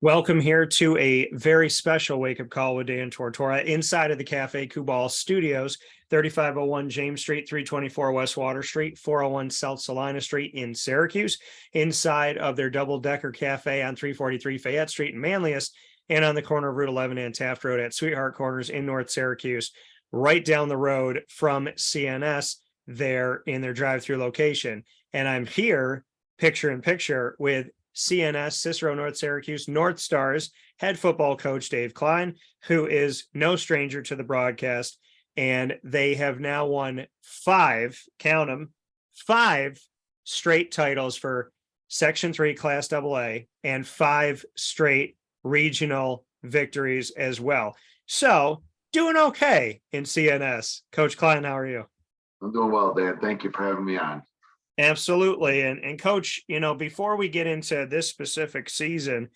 Welcome here to a very special wake up call with Dan Tortora inside of the Cafe Kubal Studios, 3501 James Street, 324 West Water Street, 401 South Salina Street in Syracuse, inside of their double decker cafe on 343 Fayette Street in Manlius, and on the corner of Route 11 and Taft Road at Sweetheart Corners in North Syracuse, right down the road from CNS there in their drive-through location. And I'm here picture in picture with CNS, Cicero North Syracuse Northstars head football coach Dave Kline, who is no stranger to the broadcast. And they have now won five straight titles for Section 3 Class AA and five straight regional victories as well. So doing okay in CNS. Coach Kline, how are you? I'm doing well, Dan. Thank you for having me on. Absolutely. And coach, before we get into this specific season,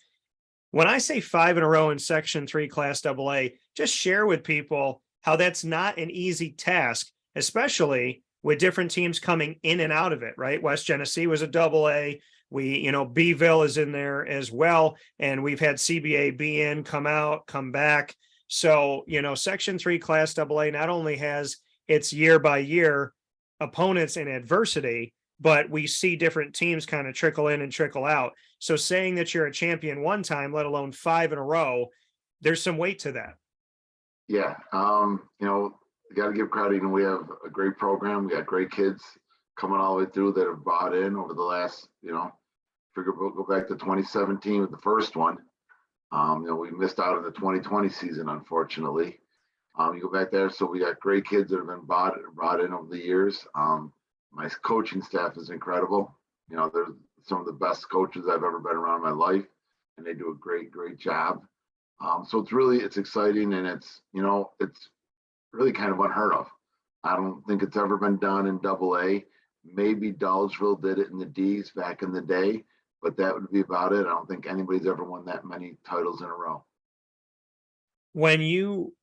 when I say 5 in a row in Section 3 Class AA, just share with people how that's not an easy task, especially with different teams coming in and out of it, right? West Genesee was a AA. Beeville is in there as well. And we've had CBA be in, come out, come back. So, Section 3 Class AA not only has its year by year opponents in adversity, but we see different teams kind of trickle in and trickle out. So saying that you're a champion one time, let alone 5 in a row, there's some weight to that. Yeah. You got to give credit. We have a great program. We got great kids coming all the way through that have bought in over the last, figure we'll go back to 2017 with the first one. We missed out on the 2020 season, unfortunately. You go back there. So we got great kids that have been brought in over the years. My coaching staff is incredible. They're some of the best coaches I've ever been around in my life, and they do a great job. So it's exciting, and it's really kind of unheard of. I don't think it's ever been done in AA. Maybe Dolgeville did it in the D's back in the day, but that would be about it. I don't think anybody's ever won that many titles in a row. When you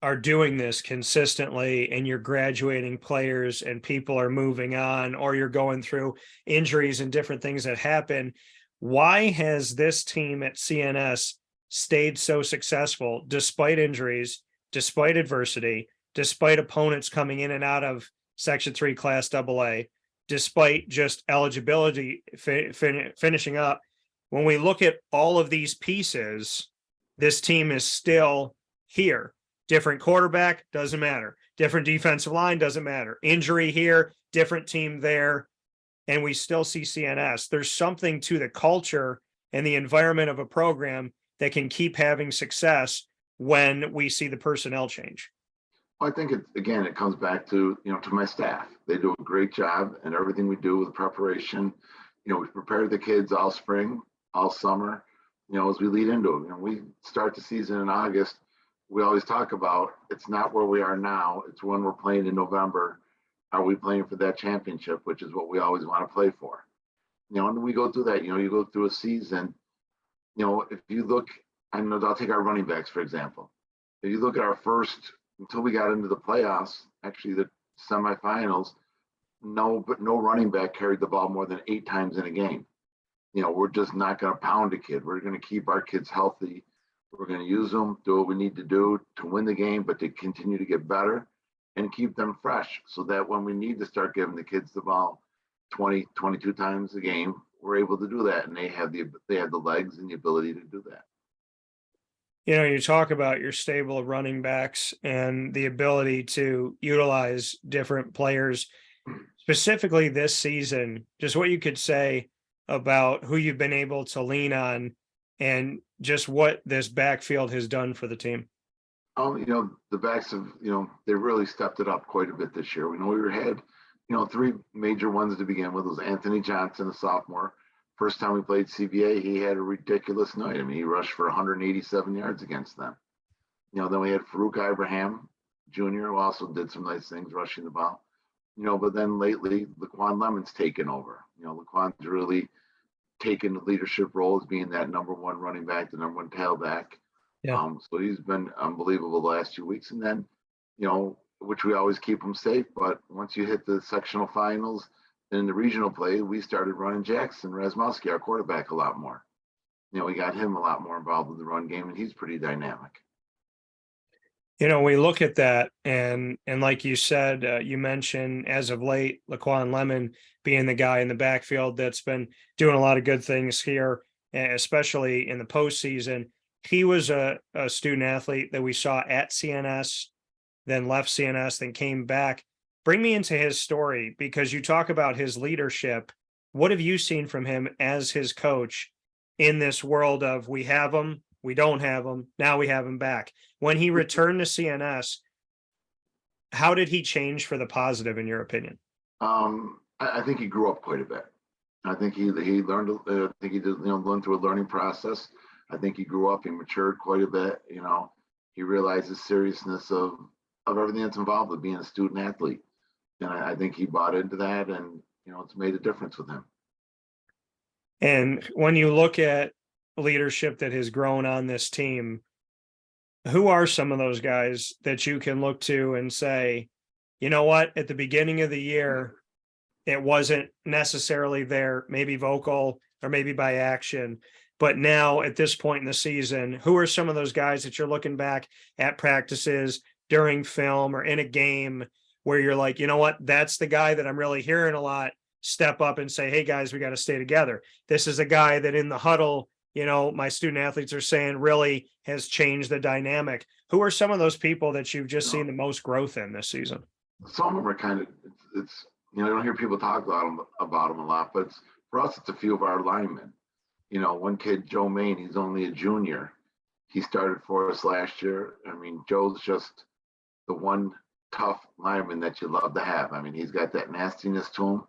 are doing this consistently and you're graduating players and people are moving on, or you're going through injuries and different things that happen, why has this team at CNS stayed so successful despite injuries, despite adversity, despite opponents coming in and out of Section 3 Class AA, despite just eligibility finishing up? When we look at all of these pieces, this team is still here. Different quarterback, doesn't matter. Different defensive line, doesn't matter. Injury here, different team there. And we still see CNS. There's something to the culture and the environment of a program that can keep having success when we see the personnel change. Well, I think it comes back to my staff. They do a great job, and everything we do with preparation. We've prepared the kids all spring, all summer, as we lead into it. We start the season in August. We always talk about it's not where we are now. It's when we're playing in November. Are we playing for that championship, which is what we always want to play for? And we go through that. You go through a season. If you look, I'll take our running backs, for example. If you look at our first, until we got into the playoffs, actually the semifinals, no running back carried the ball more than 8 times in a game. We're just not going to pound a kid. We're going to keep our kids healthy. We're going to use them, do what we need to do to win the game, but to continue to get better and keep them fresh so that when we need to start giving the kids the ball 20, 22 times a game, we're able to do that. And they have the legs and the ability to do that. You talk about your stable of running backs and the ability to utilize different players, specifically this season, just what you could say about who you've been able to lean on and just what this backfield has done for the team. The backs have, they really stepped it up quite a bit this year. We had, 3 major ones to begin with. It was Anthony Johnson, a sophomore. First time we played CBA, he had a ridiculous night. He rushed for 187 yards against them. Then we had Farouk Ibrahim Jr., who also did some nice things rushing the ball. But then lately, Laquan Lemon's taken over. Laquan's really taken the leadership role as being that number 1 running back, the number 1 tailback. Yeah. So he's been unbelievable the last 2 weeks. And then, which we always keep him safe. But once you hit the sectional finals, in the regional play, we started running Jackson Razmowski, our quarterback, a lot more. we got him a lot more involved in the run game, and he's pretty dynamic. We look at that, and like you said, you mentioned as of late, Laquan Lemon being the guy in the backfield that's been doing a lot of good things here, especially in the postseason. He was a student athlete that we saw at CNS, then left CNS, then came back. Bring me into his story, because you talk about his leadership. What have you seen from him as his coach in this world of we have him, we don't have him, now we have him back? When he returned to CNS, how did he change for the positive, in your opinion? I think he grew up quite a bit. I think he learned. I think he did learn through a learning process. I think he grew up. He matured quite a bit. He realized the seriousness of everything that's involved with being a student athlete, and I think he bought into that, and it's made a difference with him. And when you look at leadership that has grown on this team, who are some of those guys that you can look to and say, you know what, at the beginning of the year, it wasn't necessarily there, maybe vocal or maybe by action, but now at this point in the season, who are some of those guys that you're looking back at practices, during film, or in a game where you're like, you know what, that's the guy that I'm really hearing a lot step up and say, hey guys, we got to stay together. This is a guy that in the huddle, my student athletes are saying really has changed the dynamic. Who are some of those people that you've just seen the most growth in this season? Some of them are kind of, it's I don't hear people talk about them a lot, but for us, it's a few of our linemen. One kid, Joe Main, he's only a junior. He started for us last year. I mean, Joe's just the one tough lineman that you love to have. I mean, he's got that nastiness to him,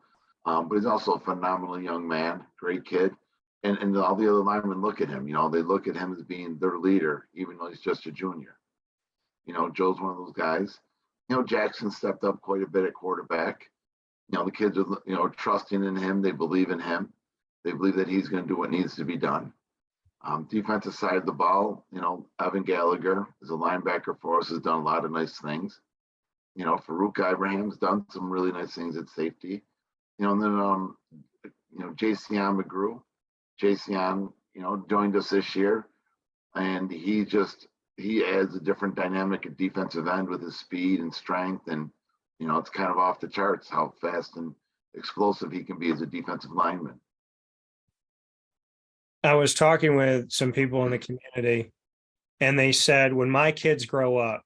but he's also a phenomenal young man, great kid. And all the other linemen look at him. They look at him as being their leader, even though he's just a junior. Joe's one of those guys. Jackson stepped up quite a bit at quarterback. The kids are, trusting in him. They believe in him. They believe that he's going to do what needs to be done. Defensive side of the ball, Evan Gallagher is a linebacker for us, has done a lot of nice things. Farouk Ibrahim's done some really nice things at safety. And then, Jayceon McGrew. Jayceon, joined us this year, and he adds a different dynamic at defensive end with his speed and strength, and it's kind of off the charts how fast and explosive he can be as a defensive lineman. I was talking with some people in the community, and they said, when my kids grow up,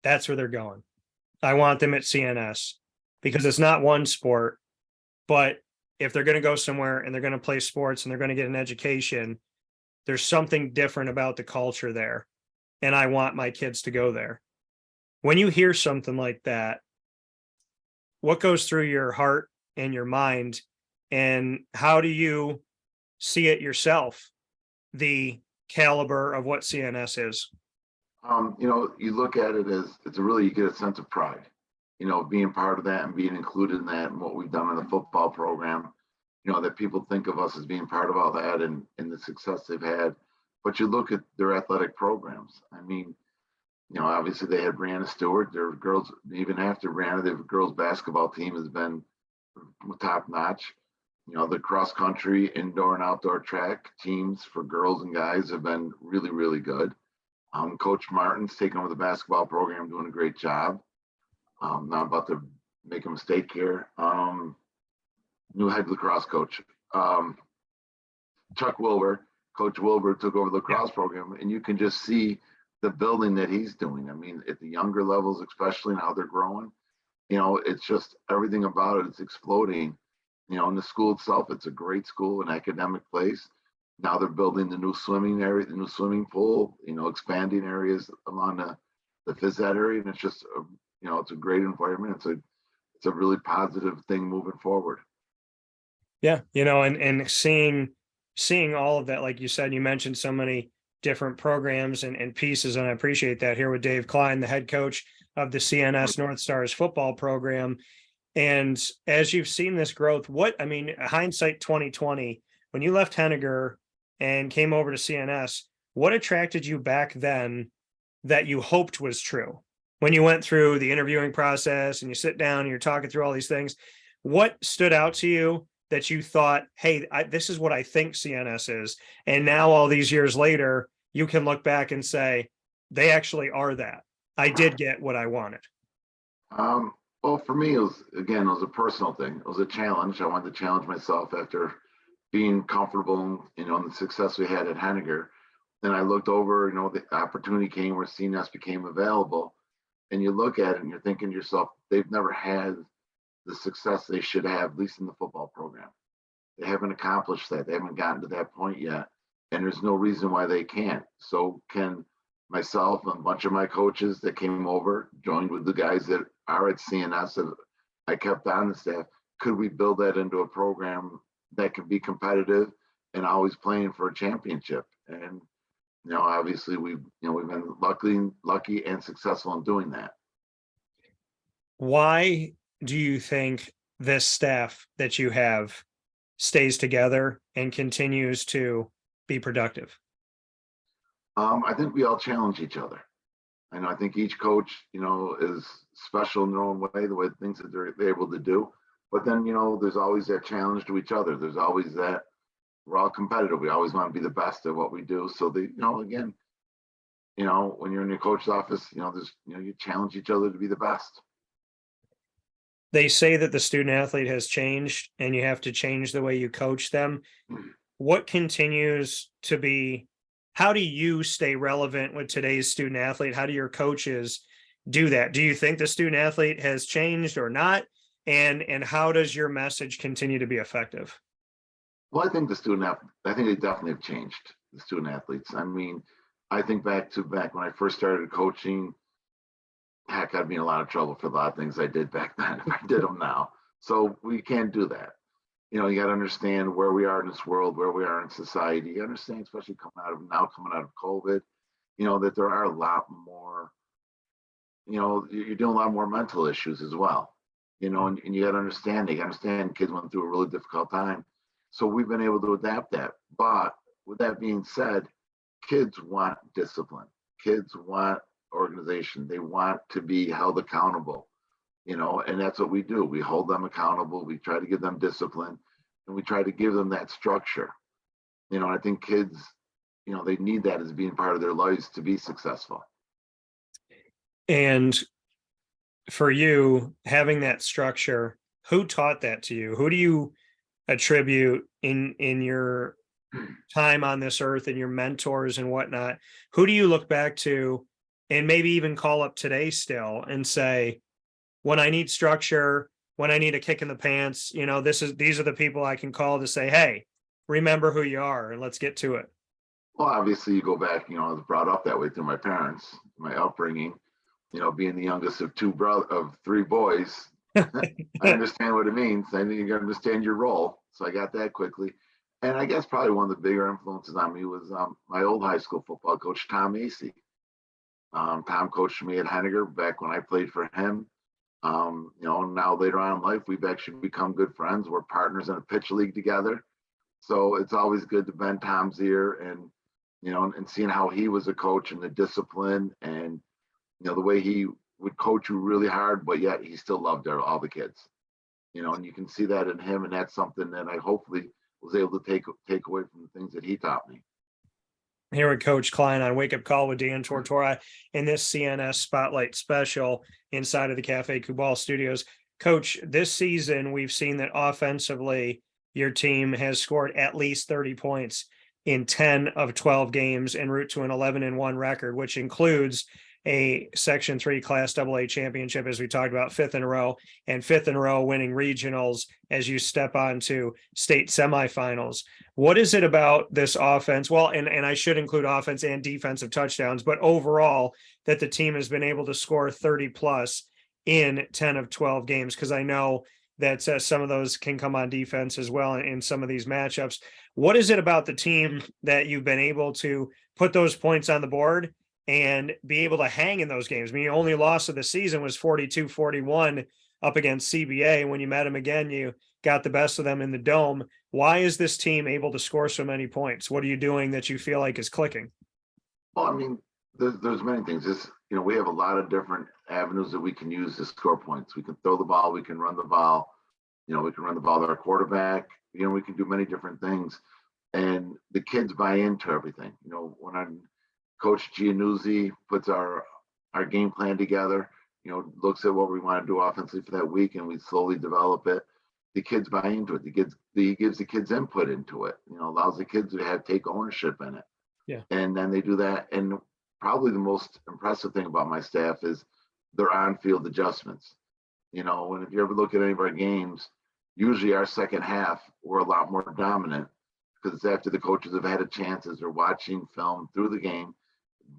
that's where they're going. I want them at CNS, because it's not one sport, but if they're going to go somewhere and they're going to play sports and they're going to get an education, there's something different about the culture there. And I want my kids to go there. When you hear something like that, what goes through your heart and your mind, and how do you see it yourself, the caliber of what CNS is? You look at it as you get a sense of pride, being part of that and being included in that, and what we've done in the football program, that people think of us as being part of all that, and the success they've had. But you look at their athletic programs. I mean, obviously they had Brianna Stewart. Their girls, even after Brianna, their girls basketball team has been top notch. The cross country, indoor and outdoor track teams for girls and guys have been really, really good. Coach Martin's taken over the basketball program, doing a great job. Not about to make a mistake here. New head lacrosse coach, Chuck Wilbur. Coach Wilbur took over the lacrosse program, and you can just see the building that he's doing. I mean, at the younger levels, especially, and how they're growing, it's just everything about it is exploding. In the school itself, it's a great school, an academic place. Now they're building the new swimming area, the new swimming pool, expanding areas along the phys ed area. And it's just, it's a great environment. It's a really positive thing moving forward. Yeah. And seeing all of that, like you said, you mentioned so many different programs and pieces, and I appreciate that here with Dave Kline, the head coach of the CNS Northstars football program. And as you've seen this growth, hindsight 2020, when you left Henniger and came over to CNS, what attracted you back then that you hoped was true? When you went through the interviewing process and you sit down and you're talking through all these things, what stood out to you that you thought, hey, this is what I think CNS is. And now all these years later, you can look back and say, they actually are that. I did get what I wanted. Well, for me, it was a personal thing. It was a challenge. I wanted to challenge myself after being comfortable, in the success we had at Henniger. Then I looked over, the opportunity came where CNS became available. And you look at it and you're thinking to yourself, they've never had the success they should have, at least in the football program. They haven't accomplished that. They haven't gotten to that point yet. And there's no reason why they can't. So can myself and a bunch of my coaches that came over, joined with the guys that are at CNS that I kept on the staff, could we build that into a program that could be competitive and always playing for a championship? And obviously we've been lucky and successful in doing that. Why do you think this staff that you have stays together and continues to be productive? I think we all challenge each other. I think each coach, is special in their own way, the way things that they're able to do. But then, there's always that challenge to each other. There's always that we're all competitive. We always want to be the best at what we do. So again, when you're in your coach's office, you challenge each other to be the best. They say that the student athlete has changed and you have to change the way you coach them. What continues to be, how do you stay relevant with today's student athlete? How do your coaches do that? Do you think the student athlete has changed or not? And how does your message continue to be effective? Well, I think they definitely have changed, the student athletes. I think back when I first started coaching, heck, I'd be in a lot of trouble for a lot of things I did back then if I did them now. So we can't do that. You got to understand where we are in this world, where we are in society. You understand, especially coming out of COVID, that there are a lot more, you're doing a lot more mental issues as well, and you got to understand, kids went through a really difficult time. So we've been able to adapt that. But with that being said, kids want discipline. Kids want organization. They want to be held accountable, and that's what we do. We hold them accountable. We try to give them discipline, and we try to give them that structure. I think kids, they need that as being part of their lives to be successful. And for you, having that structure, who taught that to you? Who do you attribute in your time on this earth and your mentors and whatnot? Who do you look back to and maybe even call up today still and say, when I need structure, when I need a kick in the pants, these are the people I can call to say, hey, remember who you are and let's get to it? Well, obviously you go back, I was brought up that way through my parents, my upbringing, being the youngest of three boys. I understand what it means. I need to understand your role. So I got that quickly. And I guess probably one of the bigger influences on me was my old high school football coach, Tom Macy. Tom coached me at Henniger back when I played for him. Now later on in life, we've actually become good friends. We're partners in a pitch league together. So it's always good to bend Tom's ear and seeing how he was a coach and the discipline and, the way he would coach you really hard, but yet he still loved all the kids, and you can see that in him. And that's something that I hopefully was able to take away from the things that he taught me. Here with Coach Kline on Wake Up Call with Dan Tortora in this CNS Spotlight special inside of the Cafe Kubal studios. Coach, this season, we've seen that offensively, your team has scored at least 30 points in 10 of 12 games en route to an 11-1 record, which includes a Section 3 Class AA championship, as we talked about, fifth in a row winning regionals as you step onto state semifinals. What is it about this offense? Well, and I should include offense and defensive touchdowns, but overall that the team has been able to score 30 plus in 10 of 12 games? Because I know that some of those can come on defense as well in some of these matchups. What is it about the team that you've been able to put those points on the board and be able to hang in those games? I mean, your only loss of the season was 42-41 up against CBA. When you met them again, you got the best of them in the Dome. Why is this team able to score so many points? What are you doing that you feel like is clicking? Well, there's many things. We have a lot of different avenues that we can use to score points. We can throw the ball, we can run the ball. We can run the ball to our quarterback. We can do many different things. And the kids buy into everything. When our coach Giannuzzi puts our game plan together, looks at what we want to do offensively for that week, and we slowly develop it. The kids buy into it. He gives the kids input into it. Allows the kids to take ownership in it. Yeah. And then they do that. And probably the most impressive thing about my staff is their on-field adjustments. And if you ever look at any of our games, usually our second half, we're a lot more dominant because it's after the coaches have had a chance as they're watching film through the game,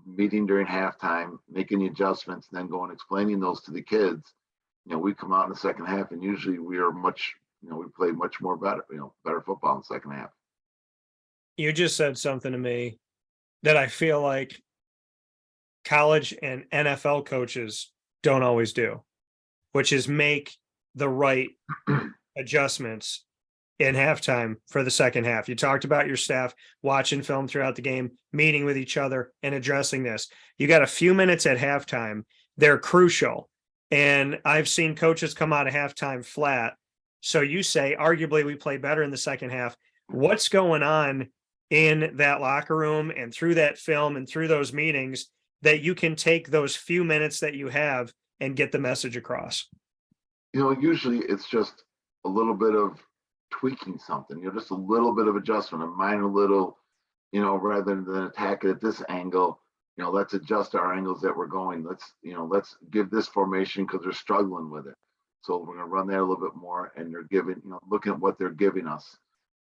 meeting during halftime, making the adjustments, and then going explaining those to the kids. We come out in the second half, and usually we are we play much more better football in the second half. You just said something to me that I feel like college and NFL coaches don't always do, which is make the right adjustments in halftime for the second half. You talked about your staff watching film throughout the game, meeting with each other and addressing this. You got a few minutes at halftime. They're crucial. And I've seen coaches come out of halftime flat. So you say, arguably, we play better in the second half. What's going on in that locker room and through that film and through those meetings that you can take those few minutes that you have and get the message across? Usually it's just a little bit of tweaking something, just a little bit of adjustment, a minor little, rather than attack it at this angle, let's adjust our angles that we're going. Let's give this formation because they're struggling with it. So we're going to run there a little bit more, and they're giving, looking at what they're giving us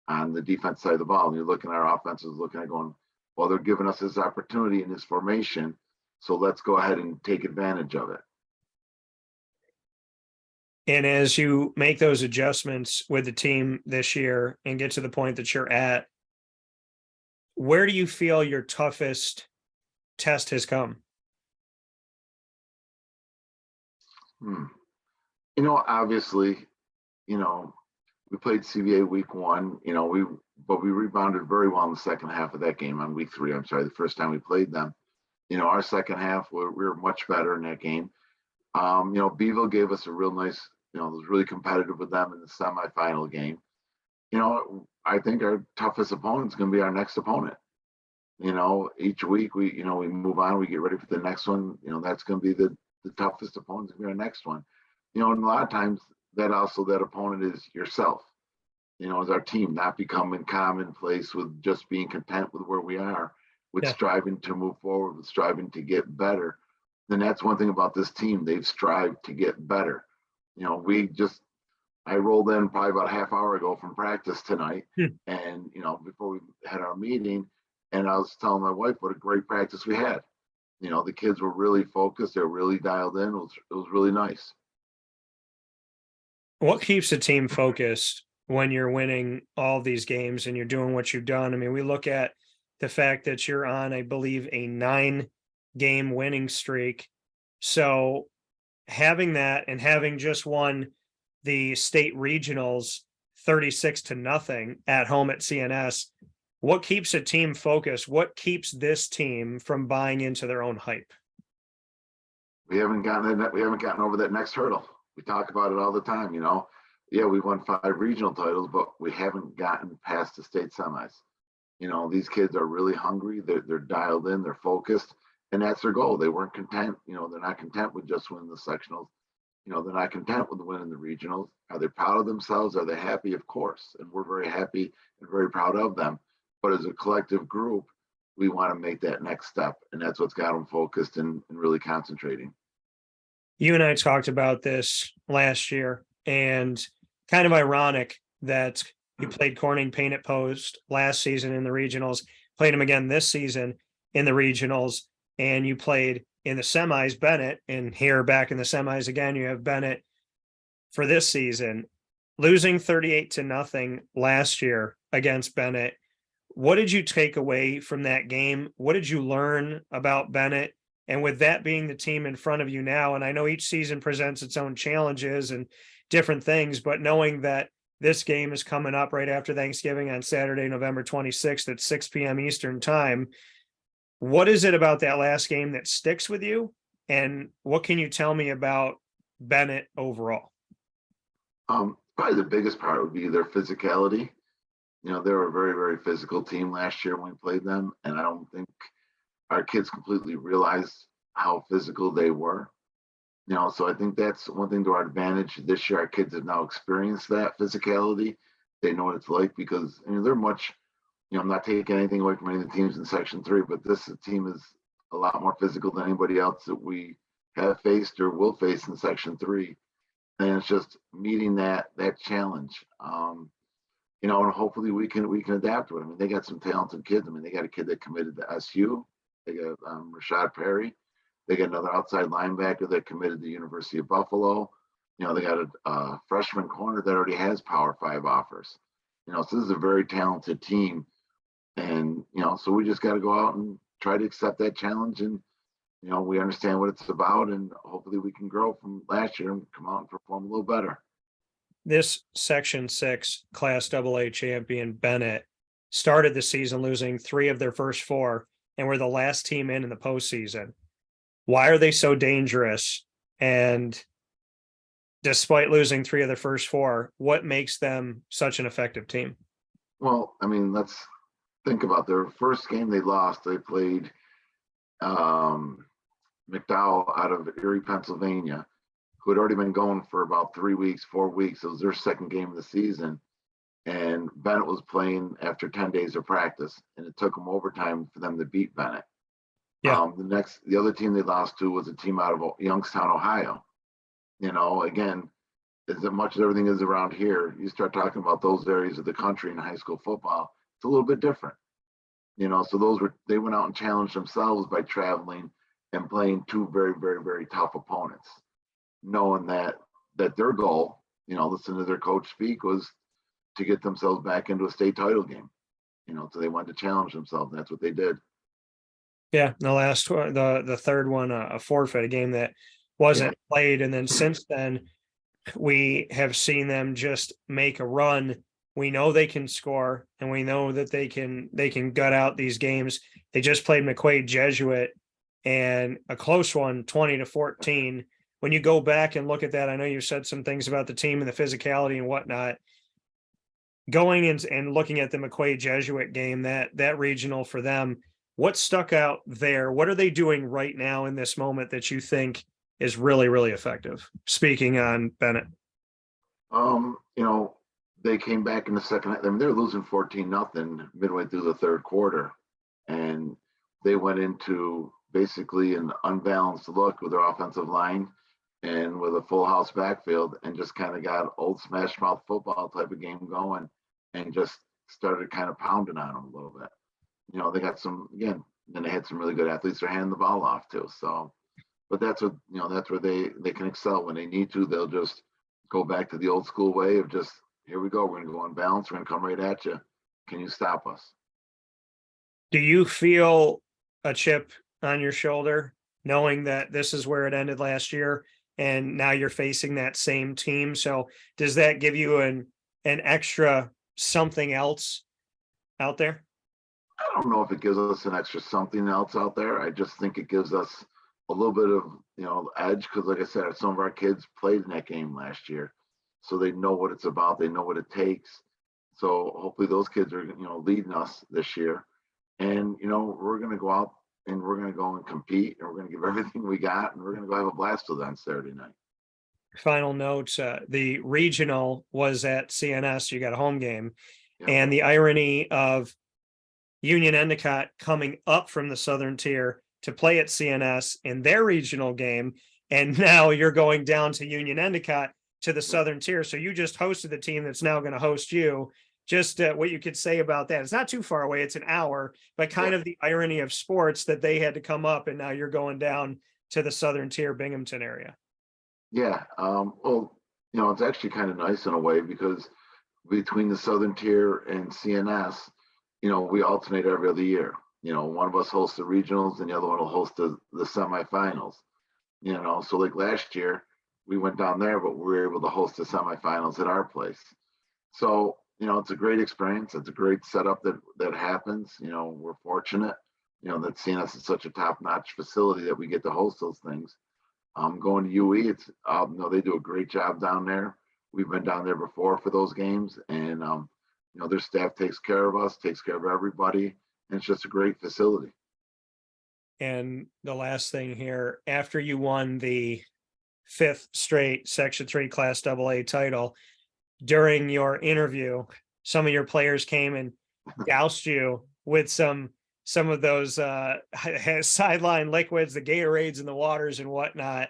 on the defense side of the ball. And you're looking at our offenses, looking at going, well, they're giving us this opportunity in this formation. So let's go ahead and take advantage of it. And as you make those adjustments with the team this year and get to the point that you're at, where do you feel your toughest test has come? Obviously, we played CVA week 1, but we rebounded very well in the second half of that game on week 3. I'm sorry, the first time we played them. Our second half, we were much better in that game. Beeville gave us a real nice, it was really competitive with them in the semifinal game. I think our toughest opponent is going to be our next opponent. Each week we move on, we get ready for the next one. That's going to be the toughest opponent, going to be our next one. And a lot of times that opponent is yourself. As our team, not becoming commonplace with just being content with where we are, with striving to move forward, with striving to get better. And that's one thing about this team. They've strived to get better. I rolled in probably about a half hour ago from practice tonight. And, before we had our meeting, and I was telling my wife what a great practice we had. The kids were really focused. They were really dialed in. It was really nice. What keeps the team focused when you're winning all these games and you're doing what you've done? I mean, we look at the fact that you're on, I believe, a 9-game winning streak. So having that and having just won the state regionals 36-0 at home at CNS, what keeps a team focused? What keeps this team from buying into their own hype? We haven't gotten over that next hurdle. We talk about it all the time, we won 5 regional titles, but we haven't gotten past the state semis. These kids are really hungry. They're dialed in, they're focused, and that's their goal. They weren't content. They're not content with just winning the sectionals. They're not content with winning the regionals. Are they proud of themselves? Are they happy? Of course. And we're very happy and very proud of them. But as a collective group, we want to make that next step. And that's what's got them focused and really concentrating. You and I talked about this last year, and kind of ironic that you played Corning Painted Post last season in the regionals, played them again this season in the regionals, and you played in the semis Bennett, and here back in the semis again, you have Bennett for this season, losing 38-0 last year against Bennett. What did you take away from that game? What did you learn about Bennett? And with that being the team in front of you now, and I know each season presents its own challenges and different things, but knowing that this game is coming up right after Thanksgiving on Saturday, November 26th at 6 p.m. Eastern time, what is it about that last game that sticks with you? And what can you tell me about Bennett overall? Probably the biggest part would be their physicality. They were a very, very physical team last year when we played them, and I don't think our kids completely realized how physical they were. So I think that's one thing to our advantage. This year, our kids have now experienced that physicality. They know what it's like because they're much. I'm not taking anything away from any of the teams in Section 3, but this team is a lot more physical than anybody else that we have faced or will face in Section 3, and it's just meeting that challenge. And hopefully we can adapt to it. I mean, they got some talented kids. I mean, they got a kid that committed to SU. They got Rashad Perry. They got another outside linebacker that committed to the University of Buffalo. They got a freshman corner that already has Power 5 offers. So this is a very talented team. And, so we just got to go out and try to accept that challenge. And, we understand what it's about. And hopefully we can grow from last year and come out and perform a little better. This Section 6 Class AA champion Bennett started the season losing 3 of their first 4 and were the last team in the postseason. Why are they so dangerous? And despite losing 3 of their first 4, what makes them such an effective team? Well, I mean, let's think about their first game they lost. They played McDowell out of Erie, Pennsylvania, who had already been going for about 3 weeks, 4 weeks. It was their second game of the season. And Bennett was playing after 10 days of practice, and it took them overtime for them to beat Bennett. Yeah. The other team they lost to was a team out of Youngstown, Ohio. Again, as much as everything is around here, you start talking about those areas of the country in high school football, it's a little bit different. So they went out and challenged themselves by traveling and playing 2 very, very, very tough opponents, knowing that their goal, listen to their coach speak, was to get themselves back into a state title game. So they wanted to challenge themselves. And that's what they did. Yeah, the last one, the third one, a forfeit, a game that wasn't played, and then since then we have seen them just make a run. We know they can score, and we know that they can gut out these games. They just played McQuaid Jesuit, and a close one, 20-14. When you go back and look at that, I know you said some things about the team and the physicality and whatnot. Going in and looking at the McQuaid Jesuit game, that regional for them, what stuck out there? What are they doing right now in this moment that you think is really, really effective? Speaking on Bennett. They came back in the second. I mean, they were losing 14-0 midway through the third quarter, and they went into basically an unbalanced look with their offensive line and with a full house backfield, and just kind of got old smash mouth football type of game going, and just started kind of pounding on them a little bit. They got some, again, then they had some really good athletes they're handing the ball off to. So, but that's what, that's where they can excel. When they need to, they'll just go back to the old school way of just, here we go. We're going to go on balance. We're going to come right at you. Can you stop us? Do you feel a chip on your shoulder knowing that this is where it ended last year and now you're facing that same team? So does that give you an extra something else out there? I don't know if it gives us an extra something else out there. I just think it gives us a little bit of, edge, because like I said, some of our kids played in that game last year, so they know what it's about. They know what it takes. So hopefully those kids are, leading us this year. And, we're going to go out and we're going to go and compete, and we're going to give everything we got, and we're going to go have a blast with on Saturday night. Final notes, the regional was at CNS. You got a home game. Yeah. And the irony of Union Endicott coming up from the Southern Tier to play at CNS in their regional game. And now you're going down to Union Endicott to the Southern Tier. So you just hosted the team that's now going to host you. Just what you could say about that. It's not too far away. It's an hour, but kind of the irony of sports that they had to come up and now you're going down to the Southern Tier Binghamton area. Yeah. Well, it's actually kind of nice in a way, because between the Southern Tier and CNS, we alternate every other year. One of us hosts the regionals and the other one will host the semifinals. So like last year, we went down there, but we were able to host the semifinals at our place. So, it's a great experience. It's a great setup that happens. We're fortunate, that CNS is such a top-notch facility that we get to host those things. Going to UE, it's they do a great job down there We've been down there before for those games, and their staff takes care of us, takes care of everybody, and it's just a great facility. And the last thing here, after you won the 5th straight Section 3 Class AA title, during your interview, some of your players came and doused you with some of those sideline liquids, the Gatorades and the waters and whatnot.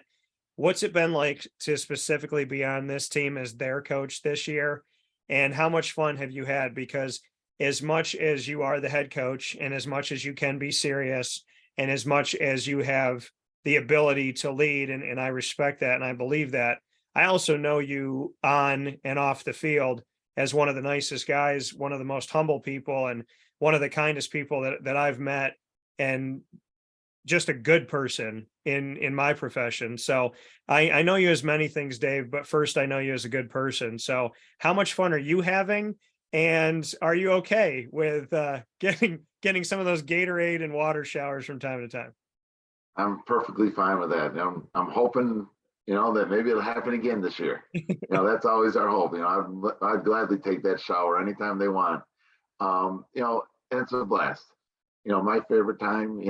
What's it been like to specifically be on this team as their coach this year? And how much fun have you had? Because as much as you are the head coach and as much as you can be serious and as much as you have the ability to lead, and I respect that and I believe that, I also know you on and off the field as one of the nicest guys, one of the most humble people, and one of the kindest people that I've met, and just a good person in my profession. So I know you as many things, Dave, but first I know you as a good person. So how much fun are you having? And are you okay with getting some of those Gatorade and water showers from time to time? I'm perfectly fine with that. I'm hoping, that maybe it'll happen again this year. That's always our hope. I'd gladly take that shower anytime they want. And it's a blast. My favorite time,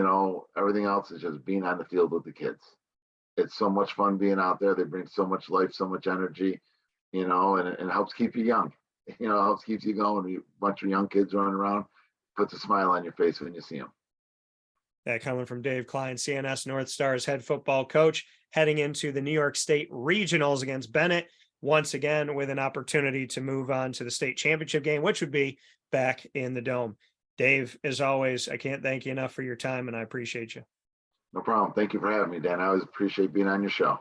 everything else is just being on the field with the kids. It's so much fun being out there. They bring so much life, so much energy, and it helps keep you young. Helps keep you going. A bunch of young kids running around, puts a smile on your face when you see them. That coming from Dave Kline, CNS Northstars head football coach, heading into the New York State Regionals against Bennett, once again with an opportunity to move on to the state championship game, which would be back in the Dome. Dave, as always, I can't thank you enough for your time, and I appreciate you. No problem. Thank you for having me, Dan. I always appreciate being on your show.